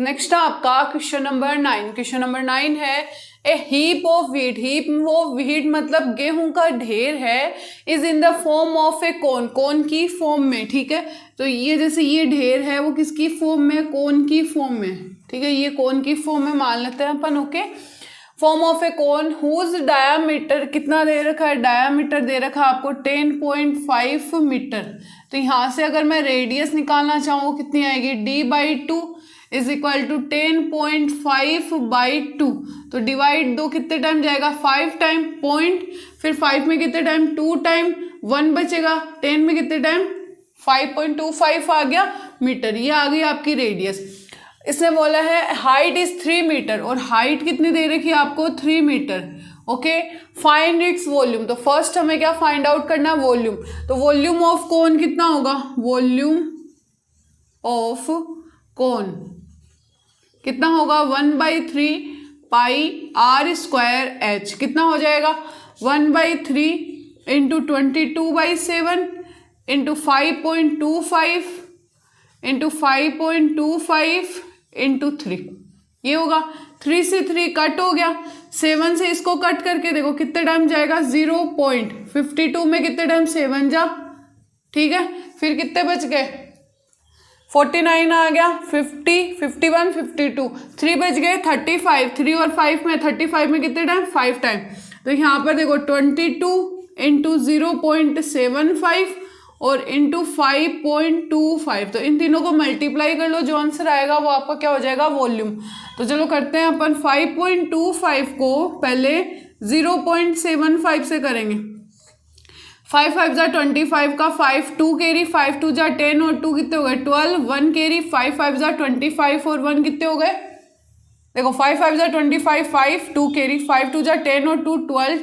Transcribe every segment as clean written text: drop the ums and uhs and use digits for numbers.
Next आपका question number 9। Question number 9 है a heap of wheat. Heap of wheat मतलब गेहूं का ढेर है, is in the form of a cone, cone की फॉर्म में। ठीक है, तो ये जैसे ये ढेर है वो किसकी फॉर्म में, कोन की फॉर्म में। ठीक है, ये कोन की फॉर्म में मान लेते हैं अपन। Okay, form of a cone whose diameter कितना दे रखा है, डायामीटर दे रखा है आपको 10.5 मीटर। तो यहाँ से अगर मैं रेडियस निकालना चाहूँ कितनी आएगी, d/2 इज इक्वल टू 10.5/2। तो डिवाइड 2 कितने टाइम जाएगा, 5 टाइम, पॉइंट, फिर 5 में कितने टाइम, 2 टाइम, 1 बचेगा, 10 में कितने टाइम, 5.25 आ गया मीटर। ये आ गई आपकी रेडियस। इसने बोला है हाइट इज 3 मीटर, और हाइट कितनी दे रखी है आपको, 3 metre. Okay, find its volume. तो फर्स्ट हमें क्या फाइंड आउट करना है, वॉल्यूम। तो वॉल्यूम ऑफ कोन कितना होगा, वॉल्यूम ऑफ कोन कितना होगा, 1/3 पाई r स्क्वायर h। कितना हो जाएगा, 1/3 इंटू 22/7 इंटू 5.25 इंटू 5.25 इंटू 3। ये होगा, 3 से 3 कट हो गया, 7 से इसको कट करके देखो कितने टाइम जाएगा, 0.52 में कितने टाइम, 7 जा। ठीक है, फिर कितने बच गए, 49 आ गया, 50, 51, 52, 3 बच गए, 35, 3 और 5 में, 35 में कितने टाइम, 5 टाइम। तो यहाँ पर देखो 22 इंटू 0.75 और इंटू 5.25, तो इन तीनों को मल्टीप्लाई कर लो, जो आंसर आएगा वो आपका क्या हो जाएगा, वॉल्यूम। तो चलो करते हैं अपन, 5.25 को पहले 0.75 से करेंगे। 5 5 जा 25 का 5 2 कैरी, 5 2 जा 10 और 2 कितने हो गए, 12, 1 कैरी, 5 5 जा 25 और 1 कितने हो गए, देखो 5 5 जा 25, 5 2 कैरी, 5 2 जा 10 और 2 12,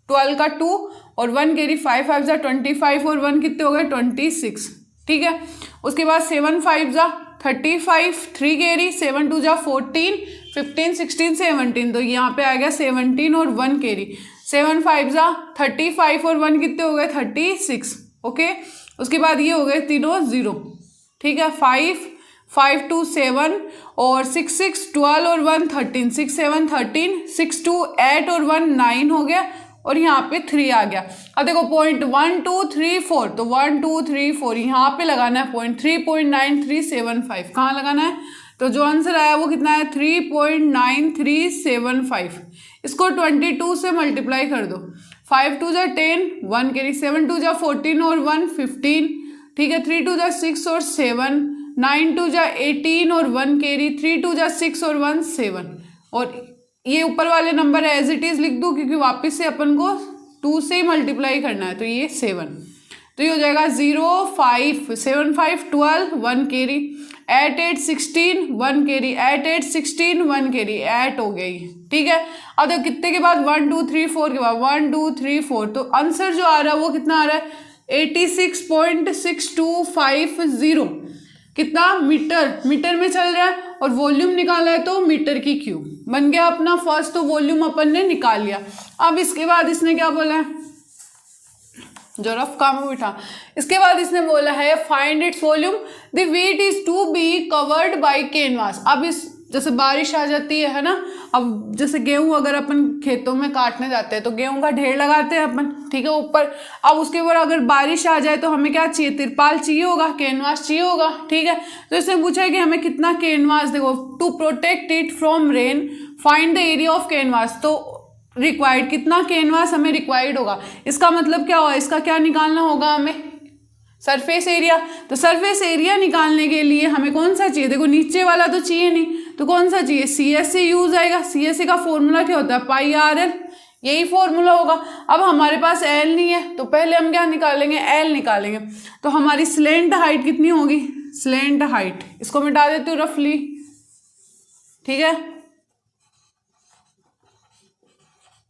12 का 2 और 1 कैरी, 5 5 जा 25 और 1 कितने हो गए, 26। ठीक है, उसके बाद 7 5 जा 35, 3 कैरी, 7 2 जा 14, 15 16 17, तो यहाँ पे आ गया 17 और 1 कैरी, 7 5 जा 35 और 1 कितने हो गए, 36। ओके, उसके बाद ये हो गए तीनों 0। ठीक है, 5 5 2 7 और 6 6 12 और 1 13, 6 7 13, 6 2 8 और 1 9 हो गया, और यहाँ पे 3 आ गया। अब देखो पॉइंट 1 2 3 4, तो 1 2 3 4 यहाँ पे लगाना है पॉइंट, 3.9375 कहाँ लगाना है, तो जो आंसर आया वो कितना है, 3.9375। इसको 22 से मल्टीप्लाई कर दो, 5 2 जा 10, 1 कैरी, 7 2 जा 14 और 1 15। ठीक है, 3 2 जा 6 और 7, 9 2 जा 18 और 1 कैरी, 3 2 जा 6 और 1 7, और ये ऊपर वाले नंबर एज इट इज लिख दूँ क्योंकि वापस से अपन को 2 से ही मल्टीप्लाई करना है, तो ये 7। तो ये हो जाएगा 0 5 7 5 12, 1 कैरी, 8 8 16, 1 कैरी, 8 8 16, 1 कैरी, 8 हो गई। ठीक है, अब देखो कितने के बाद, 1 2 3 4 के बाद 1 2 3 4, तो आंसर जो आ रहा है वो कितना आ रहा है, 86.6250। कितना, मीटर, मीटर में चल रहा है, और वॉल्यूम निकाला है तो मीटर की क्यूब बन गया अपना फर्स्ट। तो वॉल्यूम अपन ने निकाल लिया। अब इसके बाद इसने क्या बोला है, जो रफ काम में बिठा, इसके बाद इसने बोला है find its volume, the wheat is to be covered by canvas. अब इस जैसे बारिश आ जाती है ना, अब जैसे गेहूं अगर अपन खेतों में काटने जाते हैं तो गेहूं का ढेर लगाते हैं अपन, ठीक है, ऊपर। अब उसके ऊपर अगर बारिश आ जाए तो हमें क्या चाहिए, तिरपाल चाहिए होगा, कैनवास चाहिए होगा। ठीक है, तो इसने पूछा है कि हमें कितना कैनवास, देखो to protect it from rain find the area of canvas, तो रिक्वायर्ड कितना कैनवास हमें रिक्वायर्ड होगा। इसका मतलब क्या होगा, इसका क्या निकालना होगा हमें, सरफेस एरिया। तो सरफेस एरिया निकालने के लिए हमें कौन सा चाहिए, देखो नीचे वाला तो चाहिए नहीं, तो कौन सा चाहिए, CSC यूज आएगा। CSC का फॉर्मूला क्या होता है, πRL, यही फॉर्मूला होगा। अब हमारे पास L नहीं है तो पहले हम क्या निकालेंगे, L निकालेंगे। तो हमारी स्लेंट हाइट कितनी होगी, स्लेंट हाइट, इसको मिटा देती हूँ रफली। ठीक है,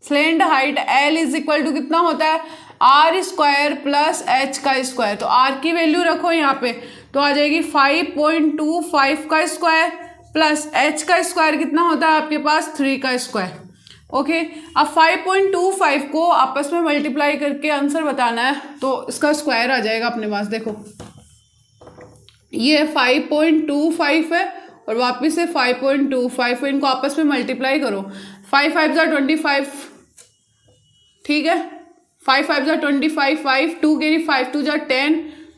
slant height L is equal to कितना होता है, R स्क्वायर प्लस H का स्क्वायर। तो R की वैल्यू रखो यहाँ पे, तो आ जाएगी 5.25 का स्क्वायर प्लस H का स्क्वायर कितना होता है आपके पास, 3 का स्क्वायर। ओके, अब 5.25 को आपस में मल्टीप्लाई करके आंसर बताना है, तो इसका स्क्वायर आ जाएगा अपने पास। देखो ये 5.25 है और वापस से 5.25, इनको आपस में मल्टीप्लाई करो, 5 5 जा 25, ठीक है, 5 5 जा 25, 5 2 कैरी, 5 2 जा 10,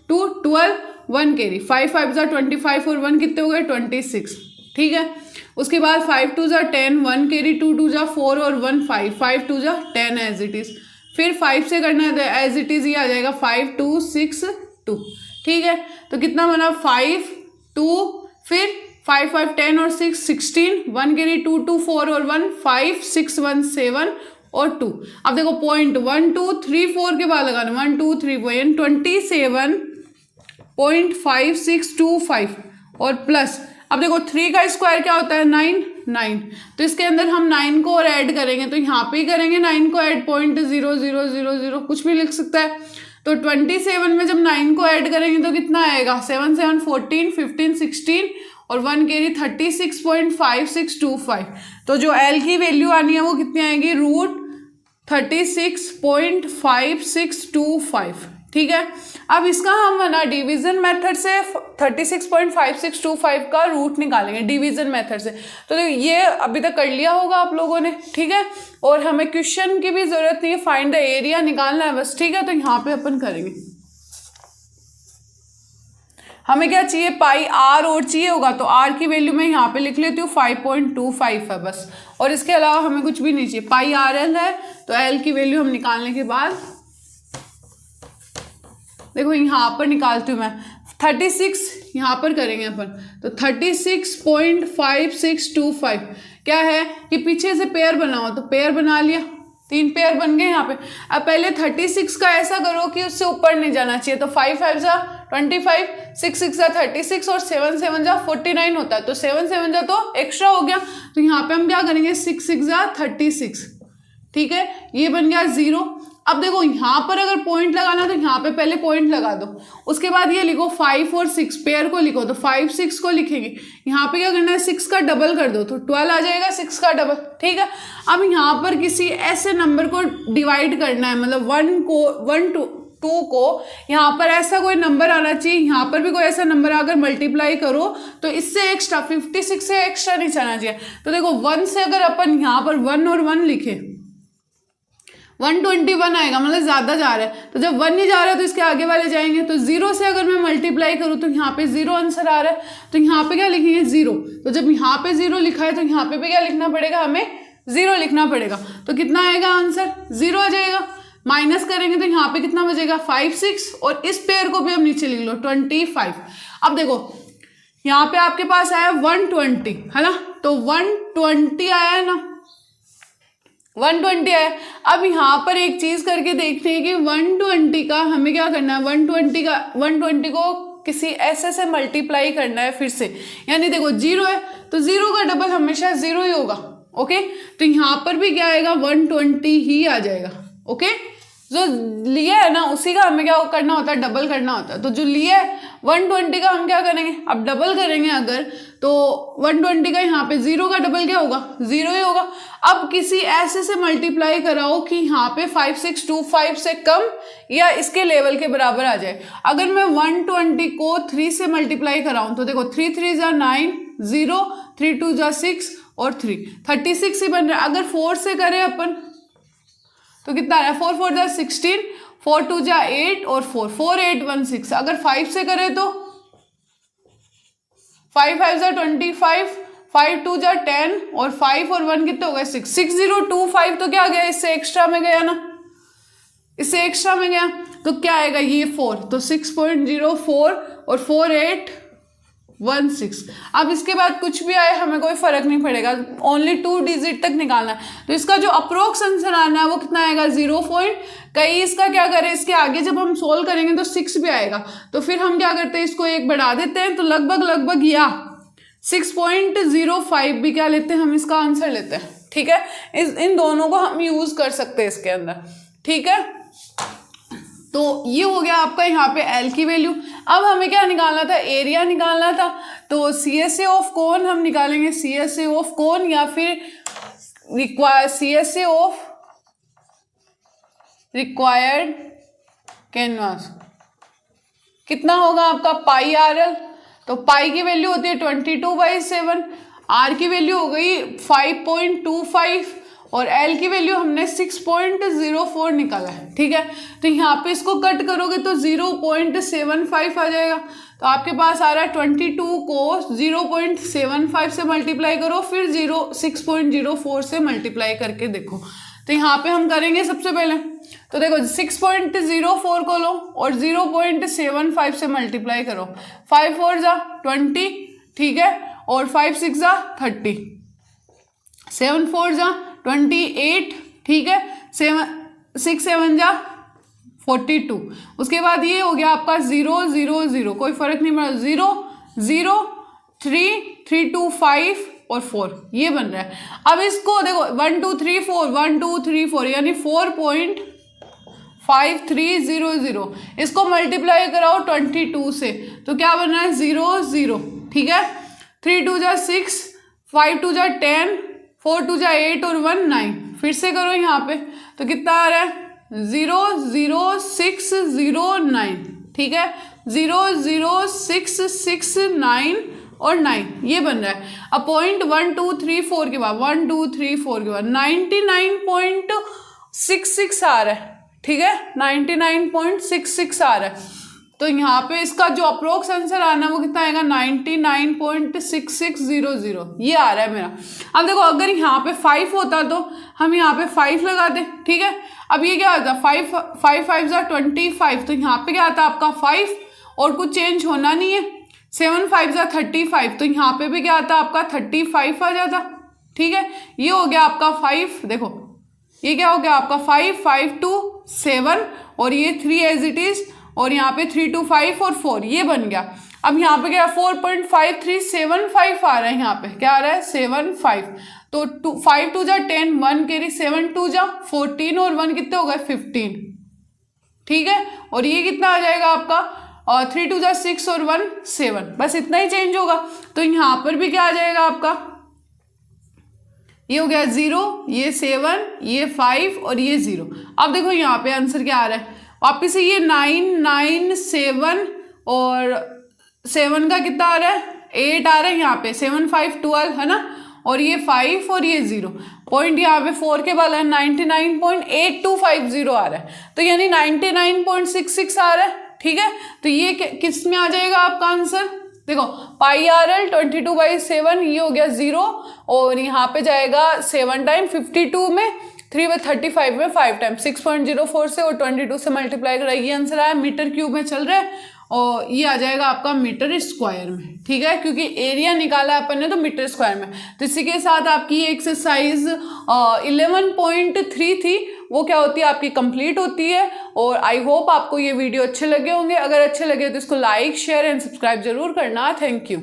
2 12, 1 कैरी, 5 5 जा 25 और 1 कितने हो गए 26, ठीक है। उसके बाद 5 2 जा 10, 1 कैरी, 2 2 जा 4 और 1 5, 5 2 जा 10 एज इट इज़। फिर 5 से करना है एज इट इज़, ये आ जाएगा 5 2 6 2, ठीक है। तो कितना बना 5 2, फिर 5 5 10 और 6 16, 1 कैरी, 2 2 4 और 1 5 6 1 7 और 2। अब देखो पॉइंट 1 2 3 4 के बाद लगाना, 1 2 3 पॉइंट 27.5625 और प्लस, अब देखो 3 का स्क्वायर क्या होता है 9 9, तो इसके अंदर हम 9 को और ऐड करेंगे, तो यहाँ पे ही करेंगे 9 को ऐड, 0.0000 कुछ भी लिख सकता है। तो 27 में जब 9 को ऐड करेंगे तो कितना आएगा 7 7 14 15 16 और 1 कैरी 36.5625। तो जो एल की वैल्यू आनी है वो कितनी आएगी √36.5625, ठीक है। अब इसका हम ना डिवीजन मेथड से 36.5625 का रूट निकालेंगे डिवीजन मेथड से। तो ये अभी तक कर लिया होगा आप लोगों ने, ठीक है, और हमें क्वेश्चन की भी जरूरत नहीं है, फाइंड द एरिया निकालना है बस, ठीक है। तो यहाँ पे अपन करेंगे, हमें क्या चाहिए पाई आर और चाहिए होगा, तो आर की वैल्यू मैं यहाँ पे लिख लेती हूँ 5.25 है बस, और इसके अलावा हमें कुछ भी नहीं चाहिए। पाई आर एल है, तो एल की वैल्यू हम निकालने के बाद देखो यहाँ पर निकालती हूँ मैं 36, यहाँ पर करेंगे अपन, तो 36.5625 क्या है कि पीछे से पेयर बनाओ, तो पेयर बना लिया, 3 पेयर बन गए यहाँ पे। अब पहले 36 का ऐसा करो कि उससे ऊपर नहीं जाना चाहिए, तो 5 5 जा 25, 6 6 जा 36 और 7 7 जा 49 होता है, तो 7 7 जा तो एक्स्ट्रा हो गया, तो यहाँ पे हम क्या करेंगे 6 6 जा 36, ठीक है, ये बन गया 0। अब देखो यहाँ पर अगर पॉइंट लगाना तो यहाँ पे पहले पॉइंट लगा दो, उसके बाद ये लिखो 5 और 6 पेयर को लिखो, तो 5 6 को लिखेंगे, यहाँ पे क्या करना है 6 का डबल कर दो तो 12 आ जाएगा 6 का डबल, ठीक है। अब यहाँ पर किसी ऐसे नंबर को डिवाइड करना है, मतलब 1 2 को यहाँ पर ऐसा कोई नंबर आना चाहिए, यहाँ पर भी कोई ऐसा नंबर अगर मल्टीप्लाई करो तो इससे एक्स्ट्रा 56 से एक्स्ट्रा नहीं जाना चाहिए। तो देखो 1 से अगर अपन यहाँ पर 1 और 1 लिखे 121 आएगा, मतलब ज्यादा जा रहा है, तो जब 1 नहीं जा रहा है तो इसके आगे वाले जाएंगे, तो 0 से अगर मैं मल्टीप्लाई करूँ तो यहाँ पे 0 आंसर आ रहा है, तो यहाँ पे क्या लिखेंगे 0। तो जब यहाँ पे 0 लिखा है तो यहाँ पे भी क्या लिखना पड़ेगा, हमें 0 लिखना पड़ेगा, तो कितना आएगा आंसर 0 आ जाएगा। माइनस करेंगे तो यहाँ पे कितना बचेगा 5 6, और इस पेयर को भी हम नीचे लिख लो 25। अब देखो यहाँ पे आपके पास आया 120 है ना, तो 120 आया है ना, 120 आया। अब यहाँ पर एक चीज करके देखते हैं कि 120 का हमें क्या करना है, 120 को किसी ऐसे से मल्टीप्लाई करना है फिर से, यानी देखो 0 है तो 0 का डबल हमेशा 0 ही होगा, ओके। तो यहाँ पर भी क्या आएगा 120 ही आ जाएगा, ओके। जो लिया है ना उसी का हमें क्या करना होता है, डबल करना होता है। तो जो लिया है 120 का हम क्या करेंगे, अब डबल करेंगे अगर, तो 120 का यहाँ पे 0 का डबल क्या होगा 0 ही होगा। अब किसी ऐसे से मल्टीप्लाई कराओ कि यहाँ पे 5625 से कम या इसके लेवल के बराबर आ जाए। अगर मैं 120 को 3 से मल्टीप्लाई कराऊं तो देखो 3 3 जा 9, 0 3 2 जा 6 और 3 36 ही बन रहा है। अगर 4 से करें अपन तो कितना है 4 4 जा 16, 4 2 जा 8 और 4 4 8 1 6। अगर 5 से करें तो 5 5 जा 25, 5 2 जा 10 और 5 और 1 कितने हो गए 6 6025। तो क्या आ गया, इससे एक्स्ट्रा में गया ना, इससे एक्स्ट्रा में गया, तो क्या आएगा ये 4, तो 6.04 और 4816। अब इसके बाद कुछ भी आए हमें कोई फर्क नहीं पड़ेगा, ओनली 2 डिजिट तक निकालना है। तो इसका जो अप्रोक्स आंसर आना है वो कितना आएगा 0 पॉइंट, कई इसका क्या करें, इसके आगे जब हम सोल्व करेंगे तो 6 भी आएगा, तो फिर हम क्या करते हैं इसको 1 बढ़ा देते हैं, तो लगभग या 6.05 भी क्या लेते हैं हम इसका आंसर लेते हैं, ठीक है। इन दोनों को हम यूज कर सकते हैं इसके अंदर, ठीक है। तो ये हो गया आपका यहाँ पे एल की वैल्यू। अब हमें क्या निकालना था, एरिया निकालना था, तो CSA ऑफ कोन हम निकालेंगे, CSA ऑफ कोन या फिर CSA ऑफ रिक्वायर्ड कैनवास कितना होगा आपका पाई RL, तो पाई की वैल्यू होती है 22/7, आर की वैल्यू हो गई 5.25 और एल की वैल्यू हमने 6.04 निकाला है। ठीक है, तो यहाँ पे इसको कट करोगे तो 0.75 आ जाएगा। तो आपके पास आ रहा है 22 को 0.75 से मल्टीप्लाई करो, फिर 6.04 से मल्टीप्लाई करके देखो। तो यहाँ पे हम करेंगे सबसे पहले, तो देखो 6.04 को लो और 0.75 से मल्टीप्लाई करो। 5 4 जा 20, ठीक है, और 5 6 जा 30, 7 4 जा 28, ठीक है, 6 7 जा 42। उसके बाद ये हो गया आपका 0 0 0, कोई फर्क नहीं पड़ा, 0 0 3 3 2 5 और 4, ये बन रहा है। अब इसको देखो 1 2 3 4 1 2 3 4 यानी 4.5300, इसको मल्टीप्लाई कराओ 22 से, तो क्या बन रहा है 0 0, ठीक है, 3 2 जा 6, 5 2 जा 10, 4 2 जा 8 और 1 9। फिर से करो यहाँ पे, तो कितना आ रहा है 0 0 6 0 9, ठीक है, 0 0 6 6 9 और 9, ये बन रहा है। अब पॉइंट 1 2 3 4 के बाद 1 2 3 4 के बाद 99.66 आ रहा है, ठीक है, 99.66 आ रहा है। तो यहाँ पे इसका जो अप्रोक्स आंसर आना वो कितना आएगा 99.6600, ये आ रहा है मेरा। अब देखो अगर यहाँ पे 5 होता तो हम यहाँ पे 5 लगाते, ठीक है। अब ये क्या आता 5 5 5 जा 25, तो यहाँ पे क्या आता आपका 5 और कुछ चेंज होना नहीं है। 7 5 जा 35, तो यहाँ पे भी क्या आता आपका 35 आ जाता, ठीक है। ये हो गया आपका 5, देखो ये क्या हो गया आपका 5 5 2 7 और ये 3 एज इट इज, और यहाँ पे 3 2 5 और 4, ये बन गया। अब यहाँ पे क्या 4.5375 आ रहा है, यहाँ पे क्या आ रहा है 75। तो 5 2 जा 10, 1 कैरी, 7 2 जा 14 और 1 कितने हो गए 15, ठीक है। और ये कितना आ जाएगा आपका 3 2 जा 6 और 1 7, बस इतना ही चेंज होगा। तो यहाँ पर भी क्या आ जाएगा आपका, ये हो गया 0, ये 7, ये 5 और ये 0। अब देखो यहाँ पे आंसर क्या आ रहा है वापिस से, ये 9 9 7 और 7 का कितना आ रहा है 8 आ रहा है, यहाँ पे 7 5 12 है ना, और ये 5 और ये 0, पॉइंट यहाँ पे 4 के बाद 99.8250 आ रहा है, तो यानी 99.66 आ रहा है, ठीक है। तो ये किस में आ जाएगा आपका आंसर, देखो पाई आर एल 22/7, ये हो गया 0, और यहाँ पे जाएगा 7 टाइम 52 में, 3/35 में 5 टाइम 6.04 से और 22 से मल्टीप्लाई करा, ये आंसर आया। मीटर क्यूब में चल रहा है और ये आ जाएगा आपका मीटर स्क्वायर में, ठीक है, क्योंकि एरिया निकाला अपन ने तो मीटर स्क्वायर में। तो इसी के साथ आपकी एक्सरसाइज 11.3 थी, वो क्या होती है आपकी कंप्लीट होती है। और आई होप आपको ये वीडियो अच्छे लगे होंगे, अगर अच्छे लगे तो इसको लाइक शेयर एंड सब्सक्राइब जरूर करना। Thank you.